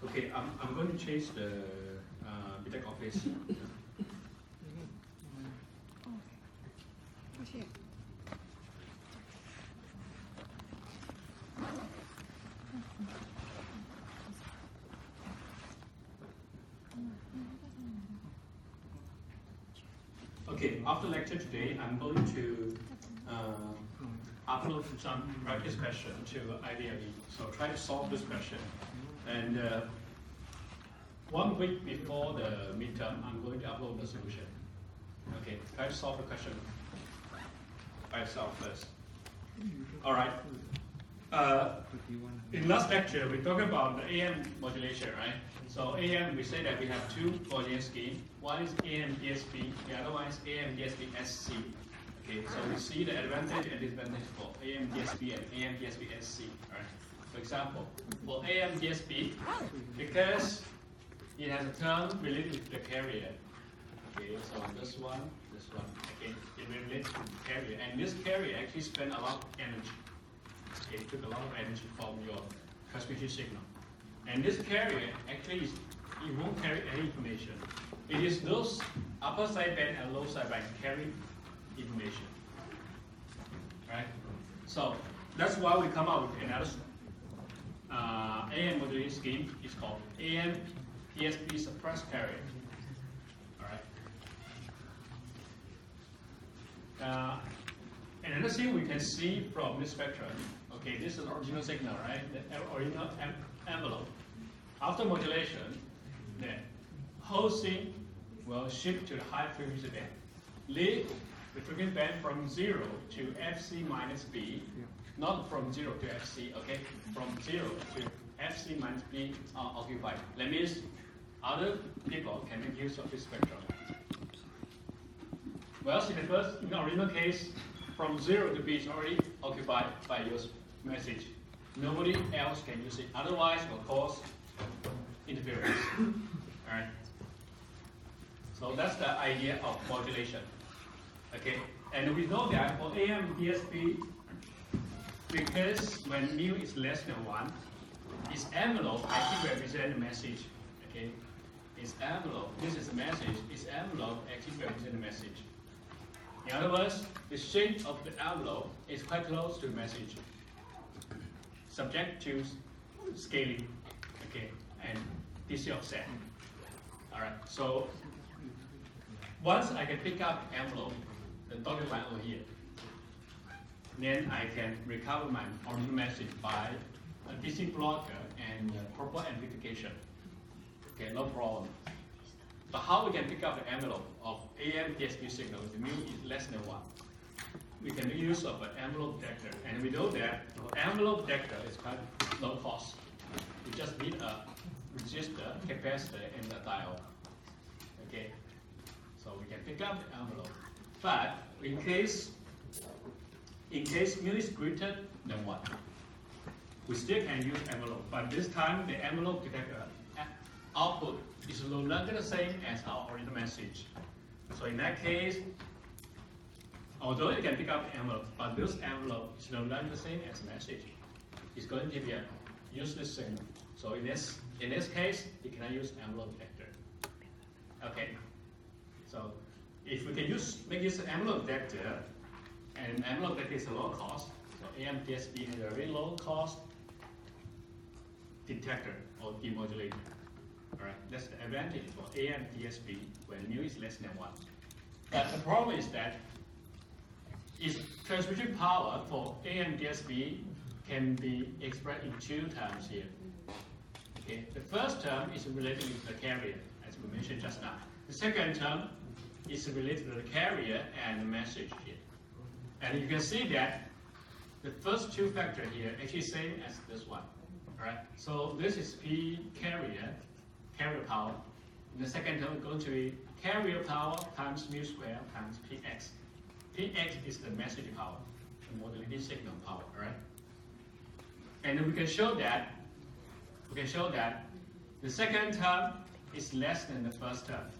Okay, I'm going to change the BTEC office. Okay, after lecture today, I'm going to upload some practice question to IDLE. So try to solve this question. And 1 week before the midterm, I'm going to upload the solution. Okay, try to solve the question by yourself first. All right. In last lecture, we talked about the AM modulation, right? So AM, we say that we have two modulation schemes. One is AM DSP, the other one is AM DSP SC. Okay, so we see the advantage and disadvantage for AM DSP and AM DSP SC, right? For example, for AM DSP, because it has a term related to the carrier. Okay, so this one, okay, it relates to the carrier, and this carrier actually spends a lot of energy. Okay, it took a lot of energy from your transmission signal. And this carrier actually it won't carry any information. It is those upper sideband and low sideband carry information. Right? So that's why we come up with another AM modulation scheme. It's called AM DSP suppressed carrier. Alright. Another thing we can see from this spectrum, okay, this is the original signal, right? The original envelope. After modulation, the whole thing will shift to the high frequency band. Leave the frequency band from 0 to FC minus B, not from 0 to FC, okay? From 0 to FC minus B are occupied. That means other people can make use of this spectrum. Well, in the original case, from 0 to B is already occupied by your message. Nobody else can use it. Otherwise, it will cause interference. Alright. So that's the idea of modulation. Okay. And we know that for AM DSP, because when mu is less than 1, its envelope actually represents a message. Okay. Its envelope, this is a message, its envelope actually represents a message. In other words, the shape of the envelope is quite close to the message, subject to scaling, okay, and DC offset. All right. So once I can pick up the envelope, the dotted line over here, then I can recover my original message by a DC blocker and proper amplification. Okay, no problem. But how we can pick up the envelope of AM DSP signal if the mu is less than 1? We can make use of an envelope detector, and we know that envelope detector is quite low cost. We just need a resistor, capacitor, and a diode. Okay, so we can pick up the envelope. But in case mu is greater than 1, we still can use envelope. But this time the envelope detector output is no longer the same as our original message. So in that case, although it can pick up the envelope, but this envelope is no longer the same as message. It's going to be a useless signal. So in this case, you cannot use envelope detector. Okay. So if we can make use of envelope detector, and envelope detector is a low cost, so AM DSP has a very low cost detector or demodulator. Alright, that's the advantage for AM DSP when mu is less than 1. But the problem is that its transmission power for AM DSP can be expressed in 2 terms here. Okay, the first term is related to the carrier, as we mentioned just now. The second term is related to the carrier and the message here. And you can see that the first 2 factors here actually same as this one. Alright, so this is P carrier power. In the second term, it's going to be carrier power times mu square times Px. Px is the message power, the modulated signal power, right? And we can show that the second term is less than the first term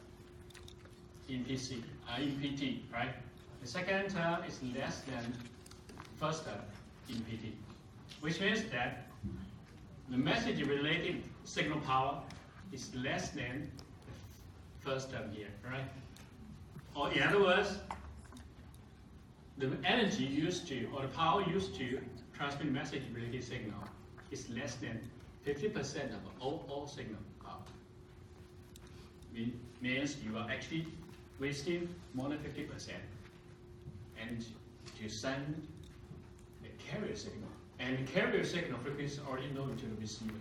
in PT, right? The second term is less than first term in PT, which means that the message related signal power is less than the first term here, right? Or in other words, the energy used to, or the power used to transmit message related signal is less than 50% of all signal power. Means you are actually wasting more than 50% energy to send the carrier signal. And the carrier signal frequency is already known to the receiver.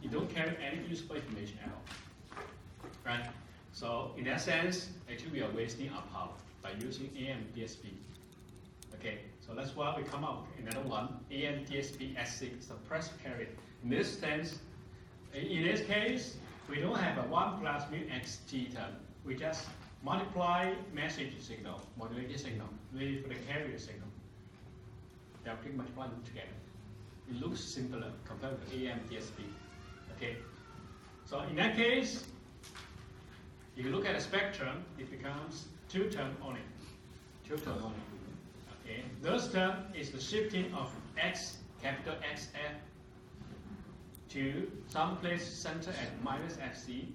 You don't carry any useful information at all. Right? So in that sense, actually we are wasting our power by using AM DSP. Okay, so that's why we come up with another one, AM DSP SC, suppressed carrier. In this sense, in this case, we don't have a 1 plus mu xt term. We just multiply message signal, modulated signal, with the carrier signal. They are pretty much one together. It looks simpler compared with AM DSP. Okay, so in that case, if you look at the spectrum, it becomes 2 term only. 2 term only. Okay, this term is the shifting of x, capital XF, to some place center at minus FC.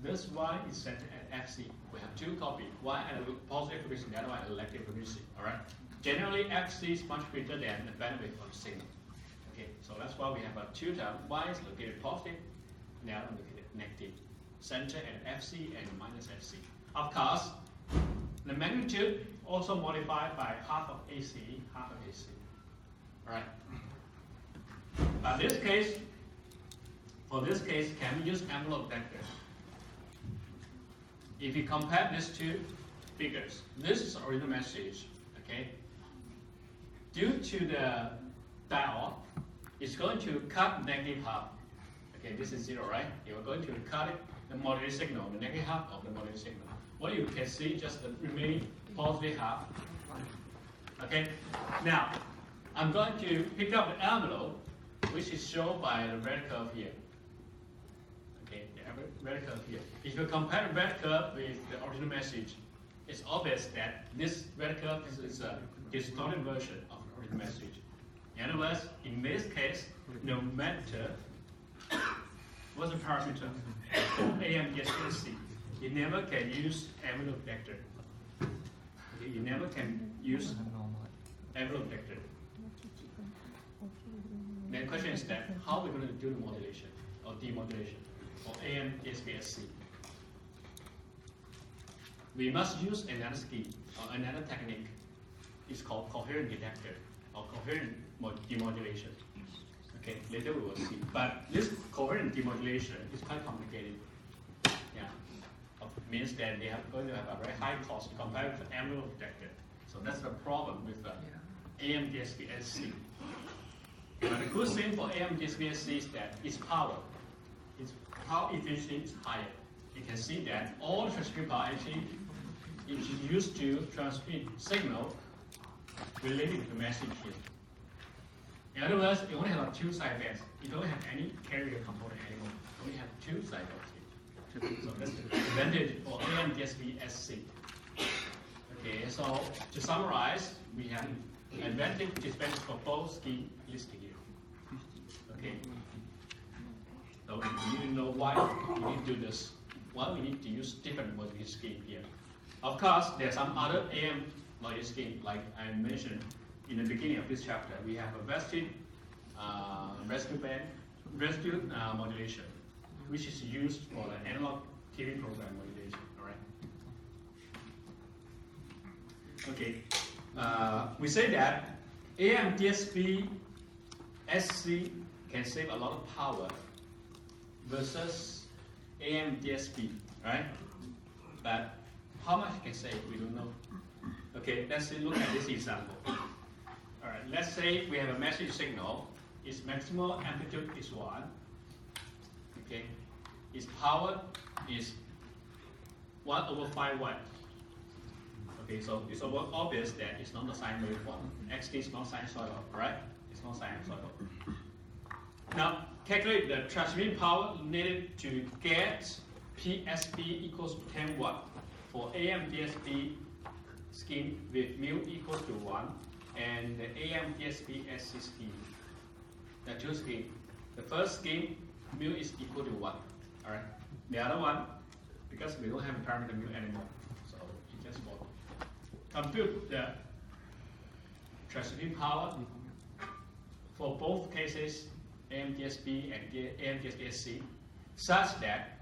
This y is centered at FC. We have 2 copies, one at a positive frequency, the other one at a negative frequency. All right. Generally, FC is much greater than the bandwidth of the signal. Okay, so that's why we have a 2 term. Y is located positive, the other one located negative. Center at FC and minus FC. Of course, the magnitude also modified by half of AC, half of AC. All right. But this case, for this case, can we use envelope vector? If you compare these 2 figures, this is original message, okay? Due to the diode, it's going to cut negative half. Okay, this is 0, right? You are going to cut it, the modulated signal, the negative half of the modulated signal. What you can see, just the remaining positive half. Okay, now, I'm going to pick up the envelope, which is shown by the red curve here. Okay, the red curve here. If you compare the red curve with the original message, it's obvious that this red curve is a distorted version of the original message. In other words, in this case, no matter what's the parameter for AM DSP, you never can use envelope vector. Okay, you never can use envelope vector. The question is that how are we going to do the modulation or demodulation or AM DSP-SC? We must use another scheme or another technique. It's called coherent detector or coherent demodulation. Okay, later we will see. But this coherent demodulation is quite complicated. Yeah, it means that they are going to have a very high cost compared with the envelope detector. So that's the problem with the AM DSP-SC. But the good thing for AM DSP-SC is that its power efficiency is higher. You can see that all the transmission power actually is used to transmit signal related to the message here. In other words, you only have 2 sidebands. You don't have any carrier component anymore. You only have 2 sidebands here. So that's the advantage for AM DSP-SC. Okay, so to summarize, we have advantage disadvantage for both schemes listed here. Okay. So you need to know why we need to do this. Why we need to use different modulated scheme here. Of course, there are some other AM modulated scheme, like I mentioned in the beginning of this chapter. We have a vested residue modulation, which is used for the analog TV program modulation. All right. Okay. We say that AM DSP SC can save a lot of power versus AM DSP, right? But how much it can save, we don't know. Okay, let's look at this example. All right, let's say we have a message signal. Its maximal amplitude is 1. Okay, its power is 1/5 watt. Okay, so it's obvious that it's not a sine waveform. XT is not sinusoidal, right? It's not sinusoidal. Now, calculate the transmitting power needed to get PSP equals 10 watt for AM DSP scheme with mu equals to 1 and the AM DSP SC scheme. The 2 schemes. The first scheme, mu is equal to 1. All right. The other one, because we don't have a parameter mu anymore, so it just follows. Compute the transmitting power for both cases, AMDSB and AMDSB-SC, such that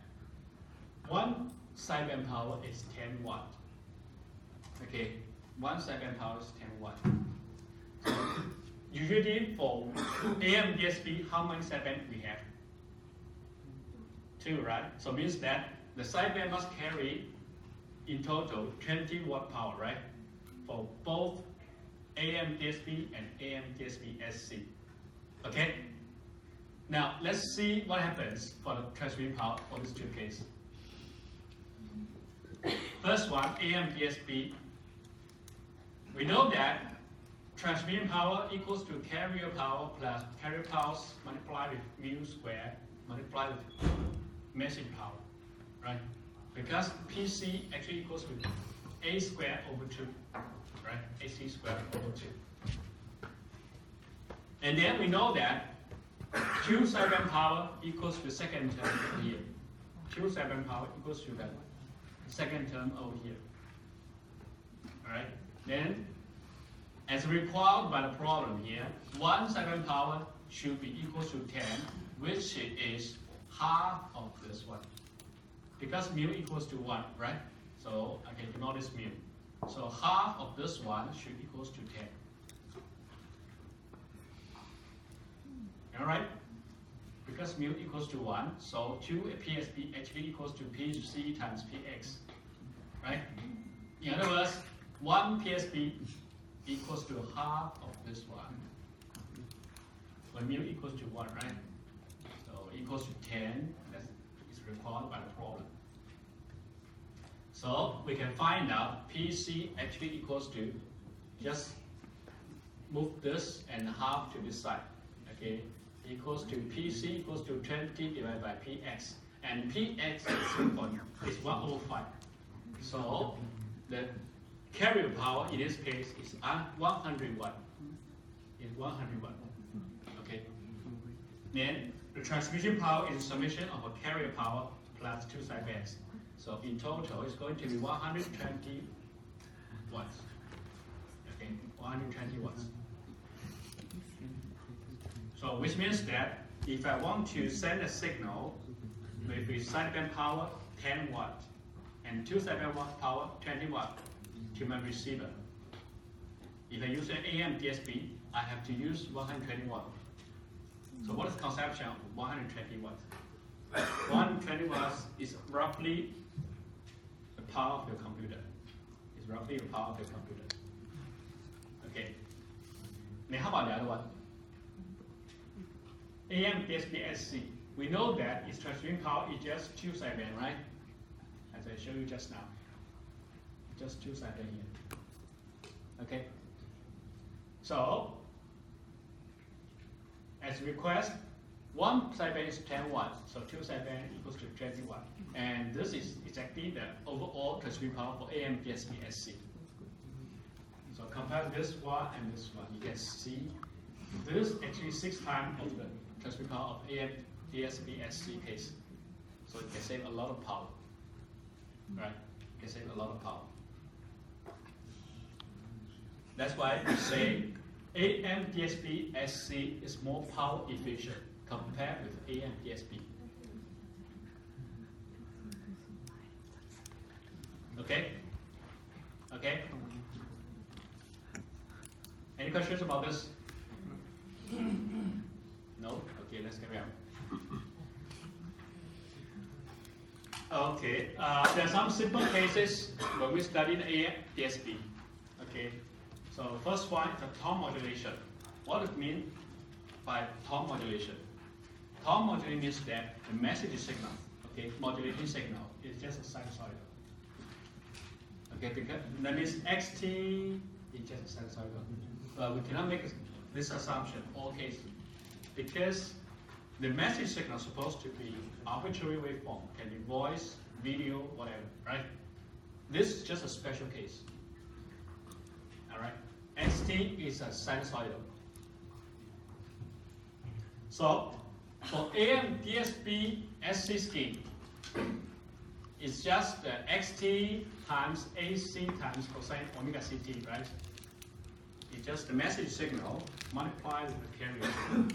one sideband power is 10 watt. Okay, one sideband power is 10 watt. So usually for AMDSB, how many sideband we have? 2, right? So means that the sideband must carry in total 20 watt power, right? For both AMDSB and AMDSB-SC. Okay? Now let's see what happens for the transmitting power for these two cases. First one, AMDSB. We know that transmitting power equals to carrier power plus carrier power multiplied with mu square multiplied with message power, right? Because PC actually equals to A squared over 2, right? AC squared over 2. And then we know that Q sideband power equals to second term over here. Q sideband power equals to the second term over here. All right. Then, as required by the problem here, one sideband power should be equal to 10, which is half of this one. Because mu equals to 1, right? So I can ignore this mu. So half of this one should equals to 10. All right? Because mu equals to 1, so Q PSB actually equals to PC times PX, right? In other words, 1 PSB equals to half of this one. When mu equals to 1, right? So equals to 10, that is required by the problem. So we can find out PC actually equals to, just move this and half to this side, okay? Equals to PC equals to 20 divided by PX. And PX is 1 over 5. So the carrier power in this case is 100 watt. Is 100 watt. Okay. Then the transmission power is a summation of a carrier power plus 2 sidebands. So in total, it's going to be 120 watts. Okay, 120 watts. So which means that if I want to send a signal with a sideband power 10 watt and 2 sideband power 20 watt to my receiver, if I use an AM DSP, I have to use 120 watt. So what is the conception of 120 watts? 120 watts is roughly the power of your computer. It's roughly the power of your computer. Okay. Now how about the other one? AM DSP-SC. We know that its transmitting power is just 2 sideband, right? As I showed you just now. Just 2 sideband here. Okay? So, as request, 1 sideband is 10 watts, so 2 sideband equals to 20 watts. And this is exactly the overall transmitting power for AM DSP-SC. So compare this one and this one. You can see this is actually 6 times of the transmitting power of AM DSP-SC case. So it can save a lot of power. Right? It can save a lot of power. That's why we say AM DSP-SC is more power efficient compared with AM DSP. Okay? Okay? Any questions about this? No? Okay, let's carry on. Okay, there are some simple cases when we study the AM DSP. Okay, so first one is the tone modulation. What does it mean by tone modulation? Tone modulation means that the message signal, okay, modulating signal is just a sinusoidal. Okay, because that means XT is just a sinusoidal. We cannot make this assumption all cases because the message signal is supposed to be arbitrary waveform, can be voice, video, whatever, right? This is just a special case. All right, XT is a sinusoidal. So For AM DSP SC scheme, it's just the XT times AC times cosine omega CT, right? It's just the message signal multiplied with the carrier signal.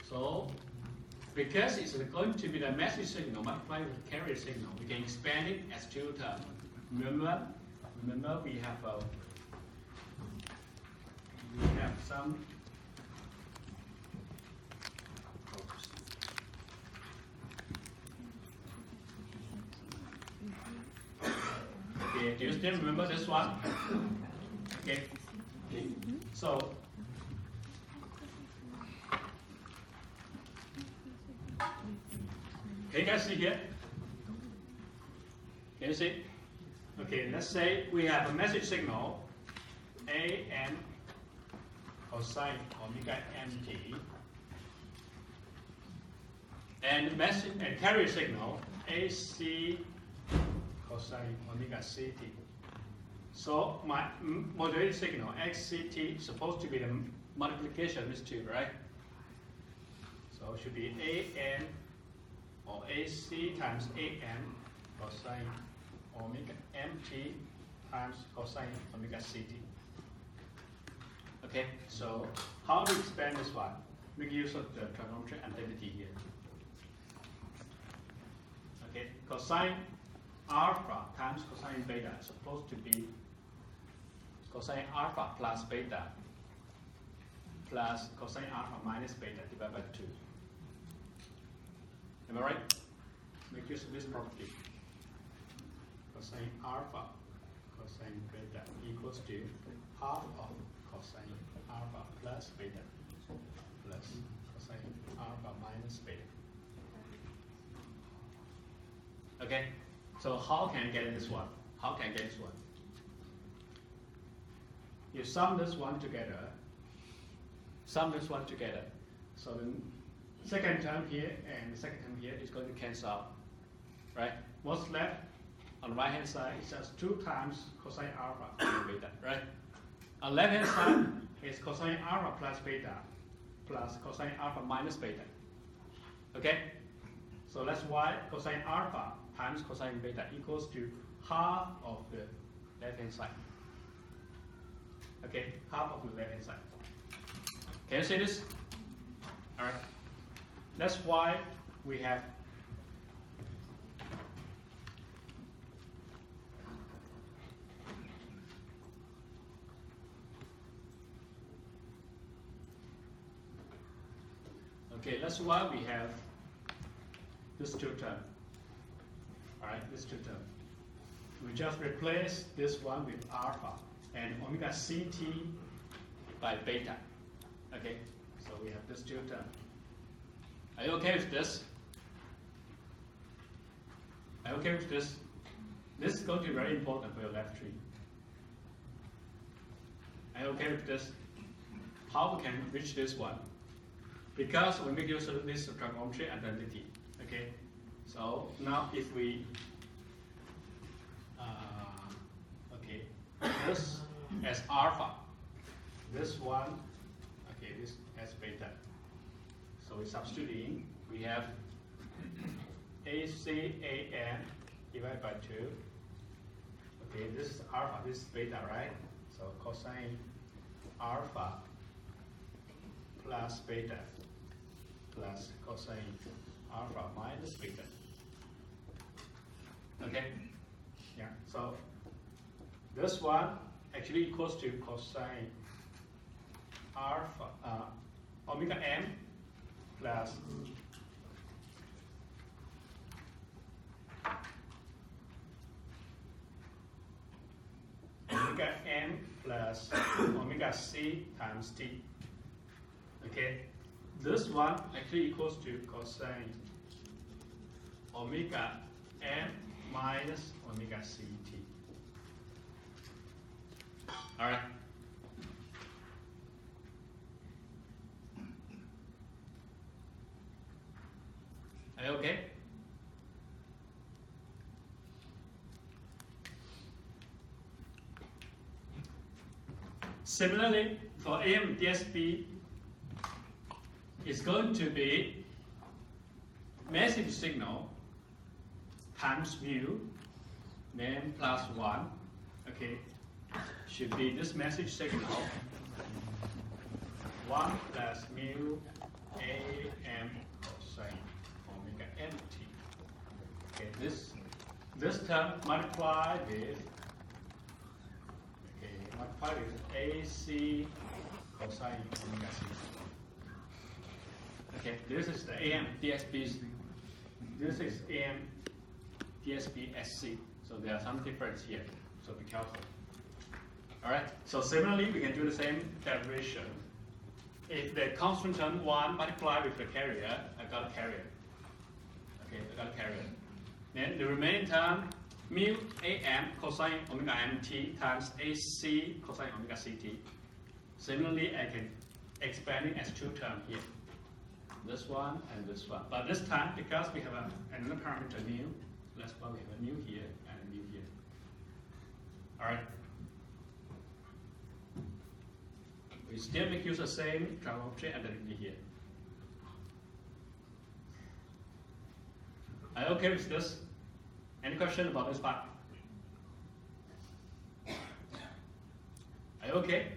So, because it's going to be the message signal multiplied with the carrier signal, we can expand it as two terms. Remember we have some. Okay, do you still remember this one? Okay. So, can you guys see here? Can you see? Okay, let's say we have a message signal AM cosine omega mt and carrier signal AC cosine omega ct. So my modulated signal xct is supposed to be the multiplication of these two, right? So it should be AM or AC times AM cosine omega mt times cosine omega ct. Okay, so how to expand this one? Make use of the trigonometry identity here. Okay, cosine alpha times cosine beta is supposed to be cosine alpha plus beta plus cosine alpha minus beta divided by 2. Am I right? Make use of this property. Cosine alpha cosine beta equals to half of cosine alpha plus beta plus cosine alpha minus beta. Okay, so how can I get this one? How can I get this one? You sum this one together, so the second term here and the second term here is going to cancel out, right? What's left on the right hand side is just 2 times cosine alpha plus beta, right? On the left hand side is cosine alpha plus beta plus cosine alpha minus beta. Okay? So that's why cosine alpha times cosine beta equals to half of the left hand side. Okay, half of the left hand side. Can you see this? Alright. That's why we have this two term. Alright, this two term. We just replace this one with alpha and omega ct by beta. Okay, so we have this two term. Are you okay with this? Are you okay with this? This is going to be very important for your left tree. Are you okay with this? How we can reach this one? Because we make use of this trigonometry identity. Okay, so now if we this as alpha, this one, okay, this as beta. So we substitute in, we have ACAN divided by 2. Okay, this is alpha, this is beta, right? So cosine alpha plus beta plus cosine alpha minus beta. Okay? Yeah, so this one actually equals to cosine alpha omega m plus omega m plus omega c times t. Okay, this one actually equals to cosine omega m minus omega ct. All right. Are you okay? Similarly, for AM DSP, it's going to be message signal times mu, then plus 1, okay, should be this message signal 1 plus mu am cosine omega mt. Okay, this term multiplied with AC cosine omega c. Okay, this is the AM DSP. This is AM DSP SC. So there are some difference here. So be careful. All right. So similarly, we can do the same derivation. If the constant term 1 multiplied with the carrier, I got a carrier. Okay, I got a carrier. Then the remaining term mu am cosine omega mt times AC cosine omega ct. Similarly, I can expand it as two terms here. This one and this one. But this time, because we have another parameter mu, that's why we have a mu here and a mu here. All right. We still make use of the same geometry and the here. Are you okay with this? Any question about this part? Are you okay?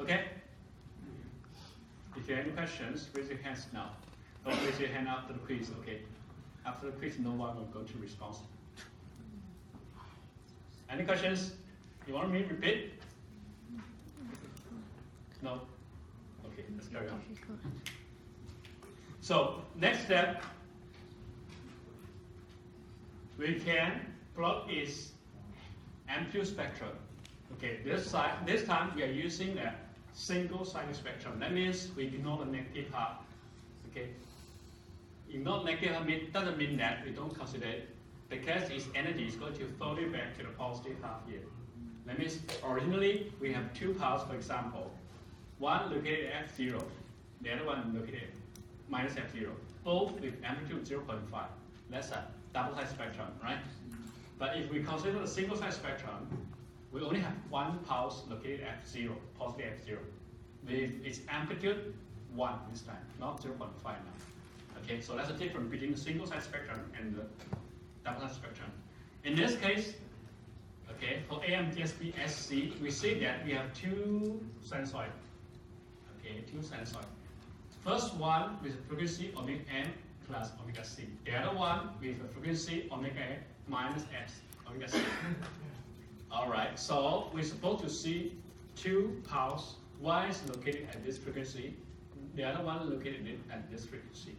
Okay? If you have any questions, raise your hands now. Don't raise your hand after the quiz, okay? After the quiz, no one will go to response. Any questions? You want me to repeat? No? Okay, let's carry on. So, next step, we can plot its amplitude spectrum. Okay, this time we are using the single side spectrum. That means we ignore the negative half. Okay, ignore negative half doesn't mean that we don't consider it, because its energy is going to flow it back to the positive half here. That means originally we have two parts, for example, one located at f0, the other one located at minus f0, both with amplitude 0.5. That's a double side spectrum, right? But if we consider the single side spectrum, we only have one pulse located at f0, positive f0, with its amplitude 1 this time, not 0.5 now. Okay, so that's the difference between the single side spectrum and the double side spectrum. In this case, okay, for AM DSP SC, we see that we have two sinusoids. Okay, two sinusoids. First one with a frequency omega m plus omega c. The other one with a frequency omega m minus x omega c. All right, so we're supposed to see two pulses. One is located at this frequency, the other one located at this frequency.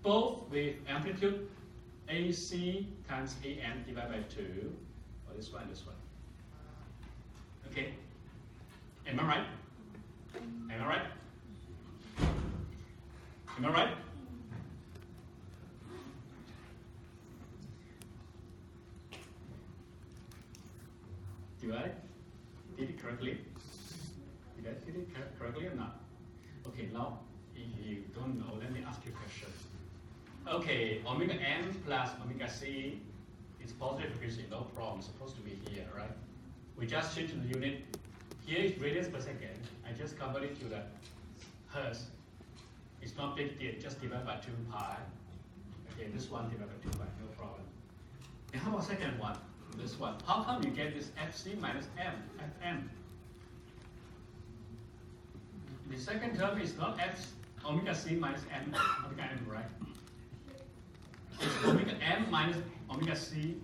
Both with amplitude AC times AM divided by 2, or this one. Okay, am I right? Am I right? Am I right? Did I did it correctly? Did I did it correctly or not? Okay, now if you don't know, let me ask you a question. Okay, omega m plus omega c is positive frequency, no problem. It's supposed to be here, right? We just change the unit. Here is radians per second. I just convert it to the hertz. It's not big deal, just divide by 2 pi. Okay, this one divided by 2 pi, no problem. And how about second one? This one. How come you get this fc minus m, fm? The second term is not f omega c minus m, omega m, right? It's omega m minus omega c.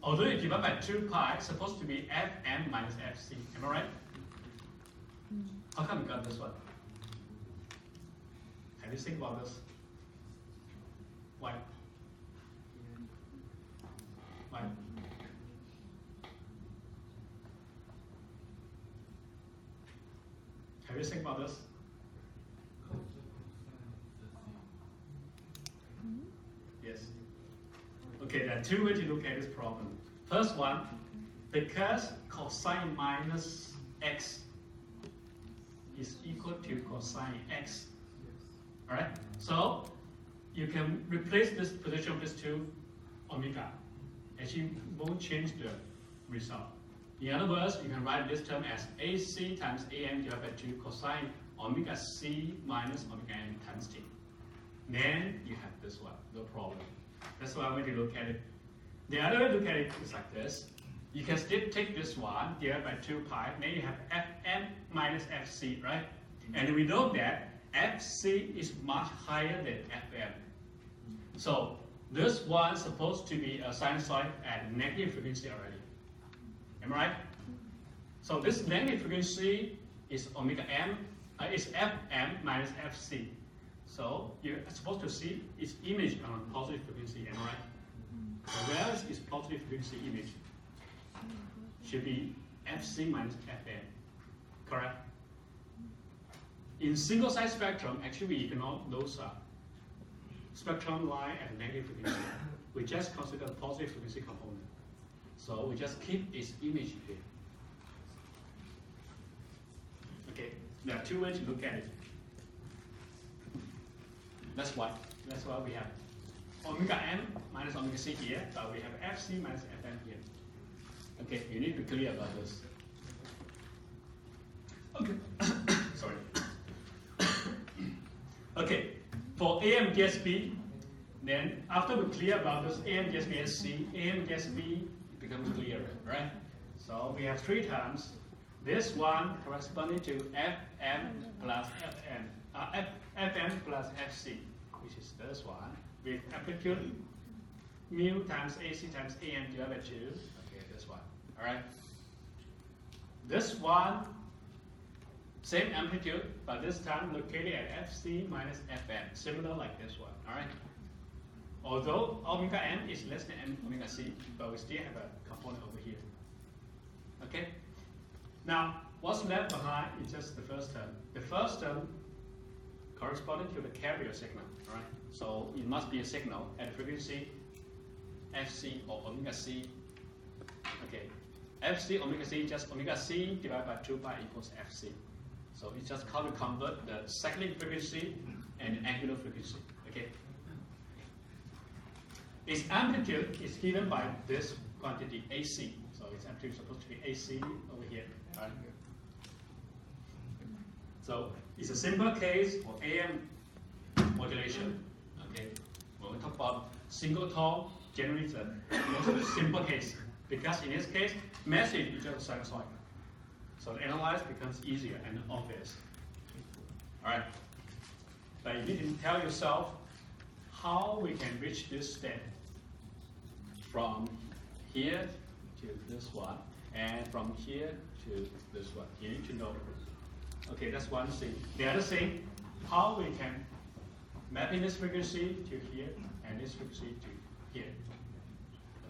Although you divide by 2 pi, it's supposed to be fm minus fc. Am I right? How come you got this one? Have you think about this? Why? Why? Have you think about this? Yes. Okay, there are two ways to look at this problem. First one, because cosine minus x is equal to cosine x. Alright? So you can replace this position with 2 omega. Actually, won't change the result. In other words, you can write this term as AC times AM divided by 2 cosine omega c minus omega n times t. Then you have this one, no problem. That's why I want to look at it. The other way to look at it is like this. You can still take this one divided by 2 pi, then you have Fm minus Fc, right? And we know that Fc is much higher than Fm. So this one is supposed to be a sinusoid at negative frequency already. Am I right? So this negative frequency is omega m, is Fm minus Fc. So you're supposed to see its image on a positive frequency, am I right? So where is its positive frequency image? Should be Fc minus Fm, correct? In single side spectrum, actually we ignore those spectrum line at negative frequency. We just consider the positive frequency component. So we just keep its image here. Okay, there are two ways to look at it. That's why we have omega m minus omega c here, but we have Fc minus Fm here. Okay, you need to be clear about this. Okay, sorry. Okay, for AM, DSB, then after we clear about this AM, DSB, and C, AM, DSB becomes clearer, right? So we have 3 terms. This one corresponding to Fm plus Fm plus Fc, which is this one, with amplitude mu times AC times AM divided by 2. Okay, this one. All right. This one, same amplitude, but this time located at Fc minus Fm, similar like this one. All right. Although omega m is less than omega c, but we still have a component over here. Okay. Now, what's left behind is just the first term. The first term corresponding to the carrier signal, right? So it must be a signal at frequency Fc or omega c. Okay, Fc omega c, just omega c divided by 2 pi equals Fc. So it's just how to convert the cyclic frequency and angular frequency. Okay. Its amplitude is given by this quantity AC. So its amplitude is supposed to be AC over here. Right? So it's a simple case for AM modulation. Okay. When we talk about single tone, generally it's a most simple case because in this case, message is just a sinusoid. So the analyze becomes easier and obvious. All right. But you need to tell yourself how we can reach this step from here to this one, and from here to this one. You need to know. Okay, that's one thing. The other thing, how we can map in this frequency to here and this frequency to here.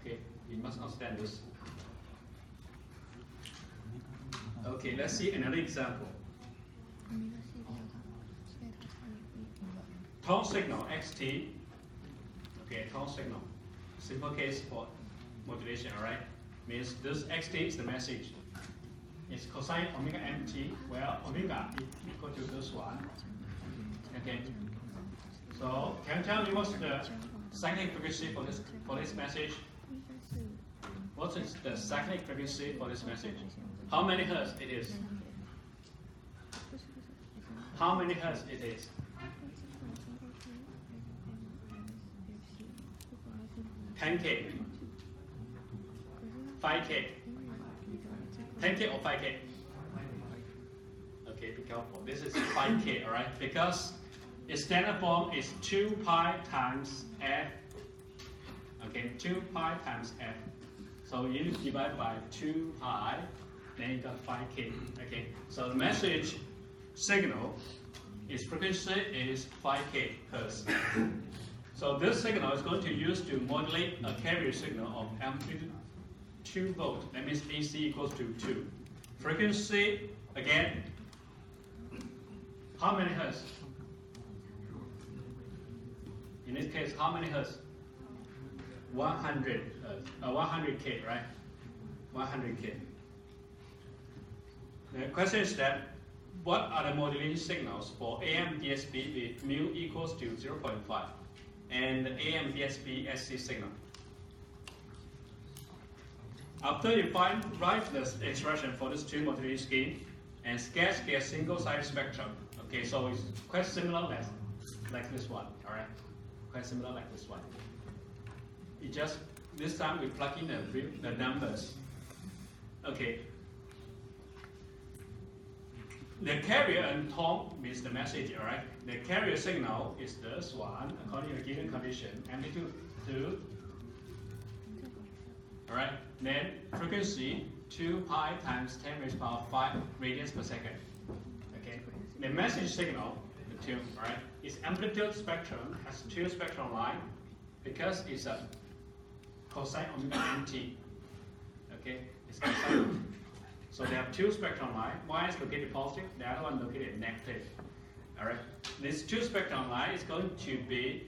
Okay, you must understand this. Okay, let's see another example. Tone signal xt. Okay, tone signal. Simple case for modulation, alright? Means this xt is the message. It's cosine omega mt, where omega is equal to this one. Okay. So can you tell me what's the cyclic frequency for this message? What is the cyclic frequency for this message? How many hertz it is? How many hertz it is? 10K, 5K, 10K or 5K? Okay, be careful. This is 5K, all right? Because its standard form is 2 pi times f. Okay, 2 pi times f. So you divide by 2 pi, then you got 5K. Okay, so the message signal, its frequency is 5K hertz. So this signal is going to use to modulate a carrier signal of amplitude 2 volt. That means AC equals to 2. Frequency, again, how many hertz? In this case, how many hertz? 100 hertz, 100K, right? 100K. The question is that, what are the modulation signals for AM DSP with mu equals to 0.5? And the AM DSP SC signal. After you write the expression for this two modulation scheme and sketch their single-sided spectrum, Okay, so it's quite similar like this one, all right? Quite similar like this one. It just, this time we plug in the numbers. Okay. The carrier and tone means the message, all right? The carrier signal is this one, according to the given condition, amplitude 2. All right, then frequency 2 pi times 10 raised to the power 5 radians per second. Okay, the message signal, the tune, all right, its amplitude spectrum has two spectrum lines because it's a cosine omega nt. Okay, it's cosine. So they have two spectrum lines. One is located positive, the other one located negative. All right, this two spectrum line is going to be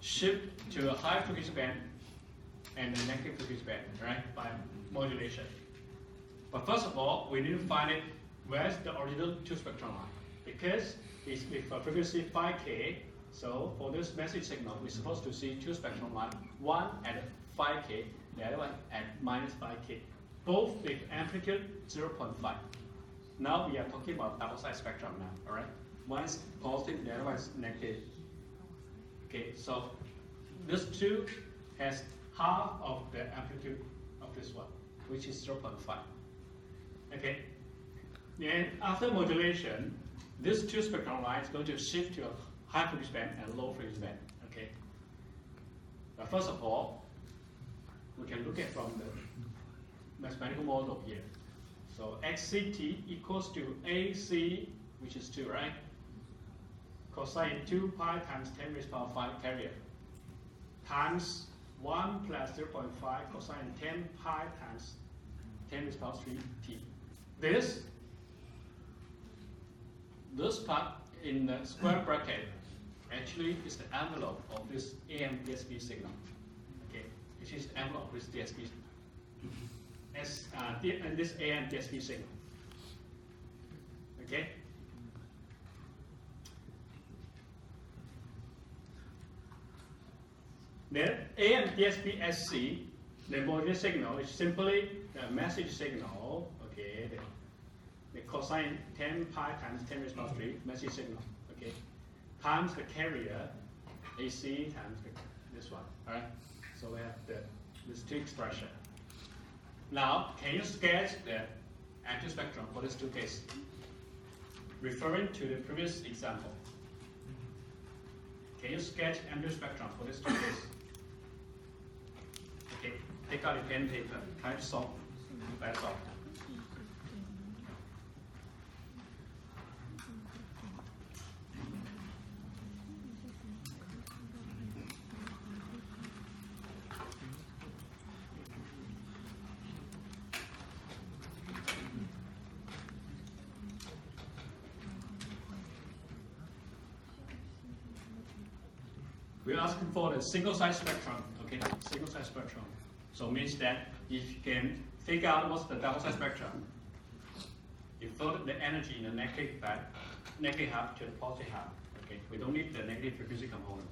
shipped to a high frequency band and a negative frequency band, right, by modulation. But first of all, we need to find it where's the original two spectrum line, because it's with a frequency 5K. So for this message signal, we're supposed to see two spectrum lines, one at 5K, the other one at minus 5K, both with amplitude 0.5. Now we are talking about double side spectrum now, all right? One is positive, the other one is negative. Okay, so this two has half of the amplitude of this one, which is 0.5. Okay, and after modulation, this two spectrum line is going to shift to a high frequency band and low frequency band. Okay, but first of all, we can look at from the mathematical model here. So xct equals to AC, which is 2, right? Cosine 2 pi times 10 raised to the power 5 carrier times 1 plus 0.5 cosine 10 pi times 10 raised to the power 3t. This part in the square bracket actually is the envelope of this AM DSP signal. Okay, it is the envelope of this DSP and this AM DSP signal. Okay. Then AM DSP SC, the modulation signal is simply the message signal. Okay, the cosine 10 pi times 10 raised to the power 3 message signal. Okay, times the carrier AC times this one. All right. So we have this two expression. Now, can you sketch the amplitude spectrum for these two cases? Referring to the previous example, can you sketch amplitude spectrum for these two cases? Okay, take out a pen and paper, try to solve. That's all. We're asking for the single side spectrum, okay? Single side spectrum. So it means that if you can figure out what's the double side spectrum, you float the energy in the negative half to the positive half. Okay, we don't need the negative frequency component.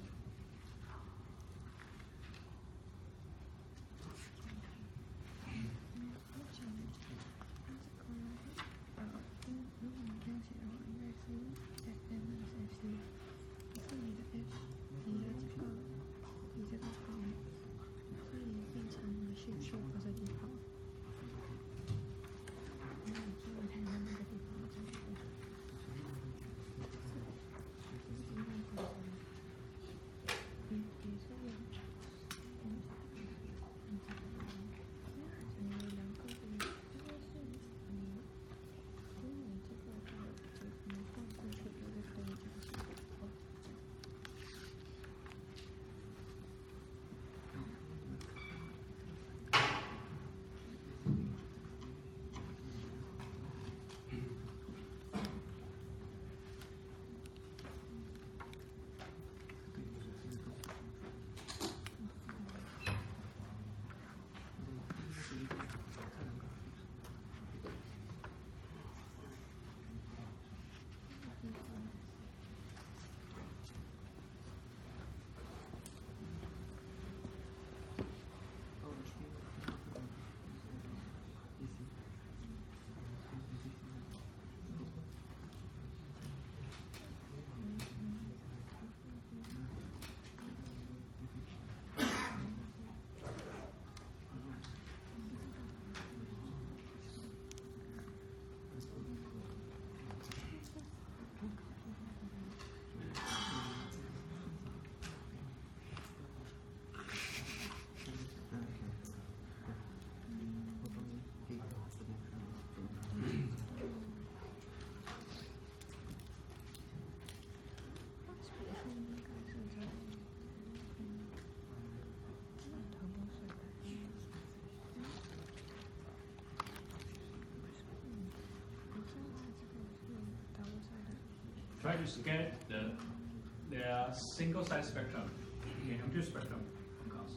try to get the single side spectrum, okay, amplitude spectrum of Gauss.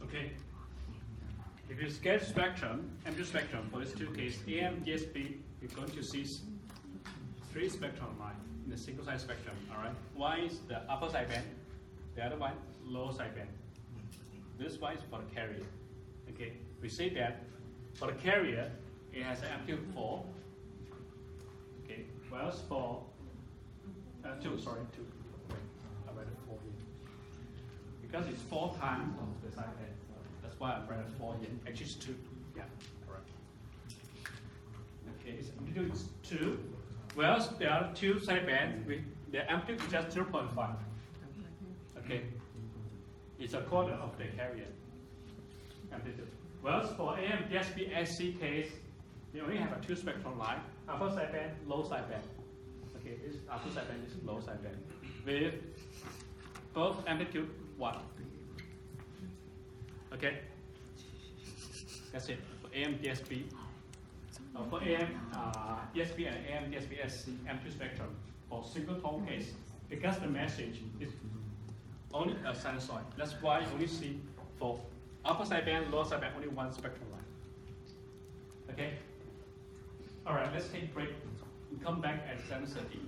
Okay. If you sketch spectrum, amplitude spectrum for these two cases, AM, DSP, you're going to see three spectrum lines in the single side spectrum. All right. One is the upper sideband, the other one lower sideband. This one is for the carrier. Okay. We say that for the carrier, it has an amplitude 4. Okay. Whereas for 2. I read it 4 here. Because it's 4 times of the sideband. That's why I read it 4 here. Actually, it's 2. Yeah, correct. Okay, its amplitude is 2. Whereas there are 2 sidebands with the amplitude is just 0.5. Okay, it's a quarter of the carrier amplitude. Whereas for AM, DSP, SC case, they only have a 2 spectrum line: upper sideband, low sideband. Okay, this upper sideband is low sideband with both amplitude 1. Okay, that's it for AM, DSP. For AM, DSP and AM, DSP, SC, amplitude spectrum for single tone case, because the message is only a sinusoid. That's why you only see for upper sideband, lower sideband, only 1 spectrum line. Okay? All right, let's take a break. We'll come back at 7:30.